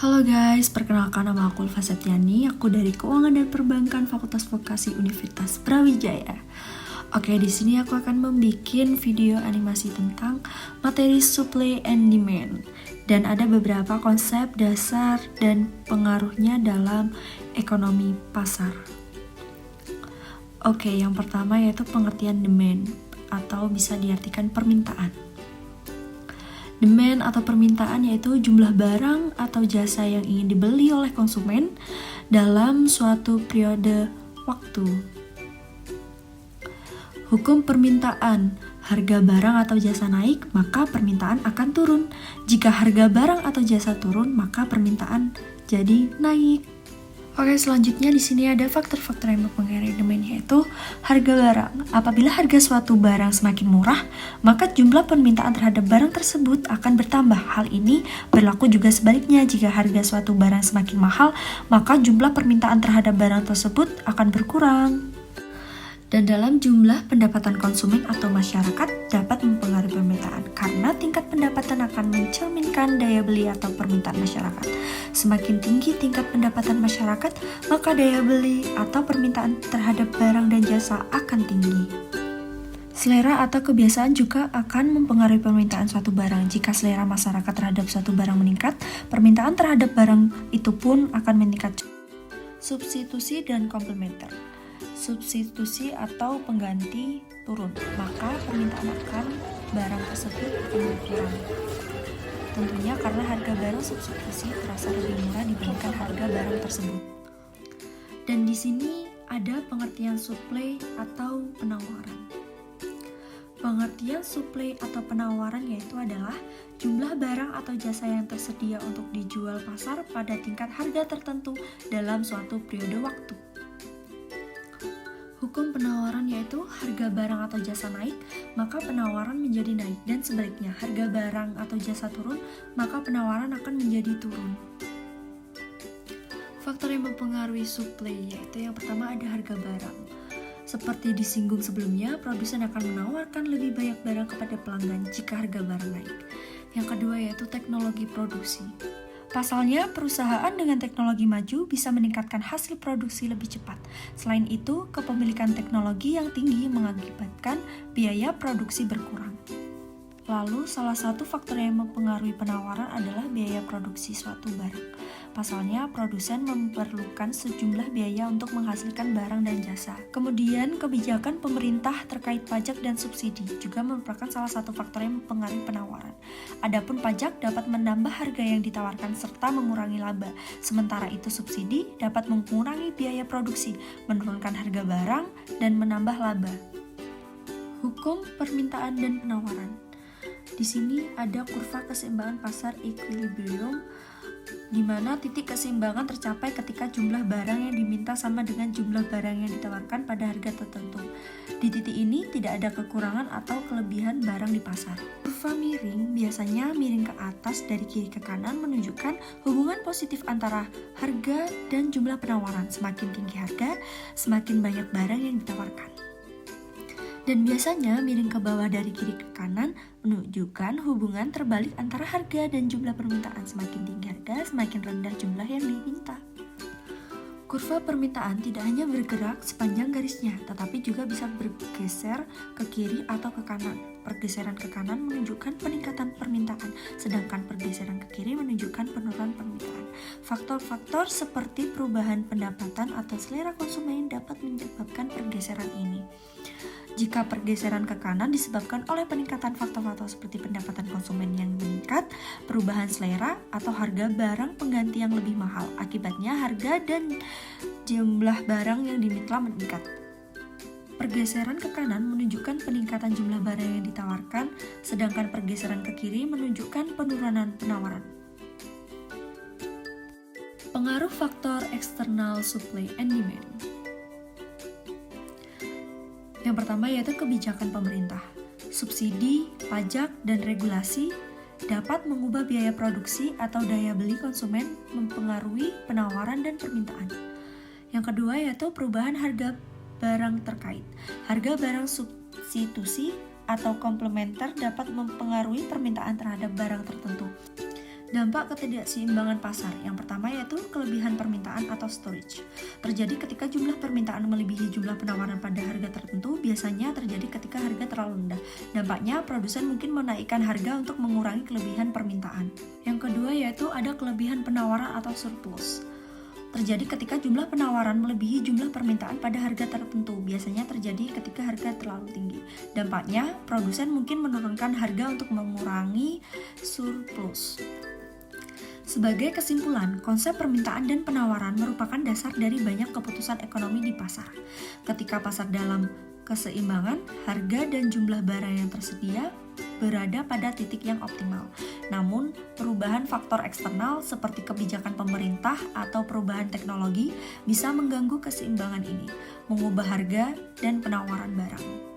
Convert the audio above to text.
Halo guys, perkenalkan nama aku Ulfa Septiani. Aku dari Keuangan dan Perbankan Fakultas Vokasi Universitas Brawijaya. Oke, di sini aku akan membuat video animasi tentang materi supply and demand. Dan ada beberapa konsep dasar dan pengaruhnya dalam ekonomi pasar. Oke, yang pertama yaitu pengertian demand atau bisa diartikan permintaan. Demand atau permintaan yaitu jumlah barang atau jasa yang ingin dibeli oleh konsumen dalam suatu periode waktu. Hukum permintaan, harga barang atau jasa naik, maka permintaan akan turun. Jika harga barang atau jasa turun, maka permintaan jadi naik. Oke, selanjutnya di sini ada faktor-faktor yang mempengaruhi demand, yaitu harga barang. Apabila harga suatu barang semakin murah, maka jumlah permintaan terhadap barang tersebut akan bertambah. Hal ini berlaku juga sebaliknya. Jika harga suatu barang semakin mahal, maka jumlah permintaan terhadap barang tersebut akan berkurang. Dan dalam jumlah pendapatan konsumen atau masyarakat dapat mempengaruhi permintaan karena tingkat pendapatan akan mencerminkan daya beli atau permintaan masyarakat. Semakin tinggi tingkat pendapatan masyarakat, maka daya beli atau permintaan terhadap barang dan jasa akan tinggi. Selera atau kebiasaan juga akan mempengaruhi permintaan suatu barang. Jika selera masyarakat terhadap suatu barang meningkat, permintaan terhadap barang itu pun akan meningkat. Substitusi dan komplementer. Substitusi atau pengganti turun, maka permintaan akan barang tersebut akan berkurang. Tentunya karena harga barang substitusi terasa lebih murah dibandingkan harga barang tersebut. Dan di sini ada pengertian supply atau penawaran. Pengertian supply atau penawaran yaitu adalah jumlah barang atau jasa yang tersedia untuk dijual pasar pada tingkat harga tertentu dalam suatu periode waktu. Hukum penawaran yaitu harga barang atau jasa naik, maka penawaran menjadi naik, dan sebaliknya harga barang atau jasa turun, maka penawaran akan menjadi turun. Faktor yang mempengaruhi supply yaitu yang pertama ada harga barang. Seperti disinggung sebelumnya, produsen akan menawarkan lebih banyak barang kepada pelanggan jika harga barang naik. Yang kedua yaitu teknologi produksi. Pasalnya, perusahaan dengan teknologi maju bisa meningkatkan hasil produksi lebih cepat. Selain itu, kepemilikan teknologi yang tinggi mengakibatkan biaya produksi berkurang. Lalu, salah satu faktor yang mempengaruhi penawaran adalah biaya produksi suatu barang. Pasalnya, produsen memerlukan sejumlah biaya untuk menghasilkan barang dan jasa. Kemudian, kebijakan pemerintah terkait pajak dan subsidi juga merupakan salah satu faktor yang mempengaruhi penawaran. Adapun pajak dapat menambah harga yang ditawarkan serta mengurangi laba. Sementara itu, subsidi dapat mengurangi biaya produksi, menurunkan harga barang, dan menambah laba. Hukum permintaan dan penawaran. Di sini ada kurva keseimbangan pasar equilibrium, di mana titik keseimbangan tercapai ketika jumlah barang yang diminta sama dengan jumlah barang yang ditawarkan pada harga tertentu. Di titik ini tidak ada kekurangan atau kelebihan barang di pasar. Kurva miring biasanya miring ke atas dari kiri ke kanan menunjukkan hubungan positif antara harga dan jumlah penawaran. Semakin tinggi harga, semakin banyak barang yang ditawarkan. Dan biasanya miring ke bawah dari kiri ke kanan menunjukkan hubungan terbalik antara harga dan jumlah permintaan. Semakin tinggi harga, semakin rendah jumlah yang diminta. Kurva permintaan tidak hanya bergerak sepanjang garisnya, tetapi juga bisa bergeser ke kiri atau ke kanan. Pergeseran ke kanan menunjukkan peningkatan permintaan, sedangkan pergeseran ke kiri menunjukkan penurunan permintaan. Faktor-faktor seperti perubahan pendapatan atau selera konsumen dapat menyebabkan pergeseran ini. Jika pergeseran ke kanan disebabkan oleh peningkatan faktor-faktor seperti pendapatan konsumen yang meningkat, perubahan selera atau harga barang pengganti yang lebih mahal. Akibatnya harga dan jumlah barang yang diminta meningkat. Pergeseran ke kanan menunjukkan peningkatan jumlah barang yang ditawarkan, sedangkan pergeseran ke kiri menunjukkan penurunan penawaran. Pengaruh faktor eksternal supply and demand. Yang pertama yaitu kebijakan pemerintah. Subsidi, pajak, dan regulasi dapat mengubah biaya produksi atau daya beli konsumen, mempengaruhi penawaran dan permintaan. Yang kedua yaitu perubahan harga barang terkait. Harga barang substitusi atau komplementer dapat mempengaruhi permintaan terhadap barang tertentu. Dampak ketidakseimbangan pasar. Yang pertama yaitu kelebihan permintaan atau storage. Terjadi ketika jumlah permintaan melebihi jumlah penawaran pada harga tertentu, biasanya terjadi ketika harga terlalu rendah. Dampaknya, produsen mungkin menaikkan harga untuk mengurangi kelebihan permintaan. Yang kedua yaitu ada kelebihan penawaran atau surplus. Terjadi ketika jumlah penawaran melebihi jumlah permintaan pada harga tertentu. Biasanya terjadi ketika harga terlalu tinggi. Dampaknya, produsen mungkin menurunkan harga untuk mengurangi surplus. Sebagai kesimpulan, konsep permintaan dan penawaran merupakan dasar dari banyak keputusan ekonomi di pasar. Ketika pasar dalam keseimbangan, harga dan jumlah barang yang tersedia berada pada titik yang optimal. Namun, perubahan faktor eksternal seperti kebijakan pemerintah atau perubahan teknologi bisa mengganggu keseimbangan ini, mengubah harga dan penawaran barang.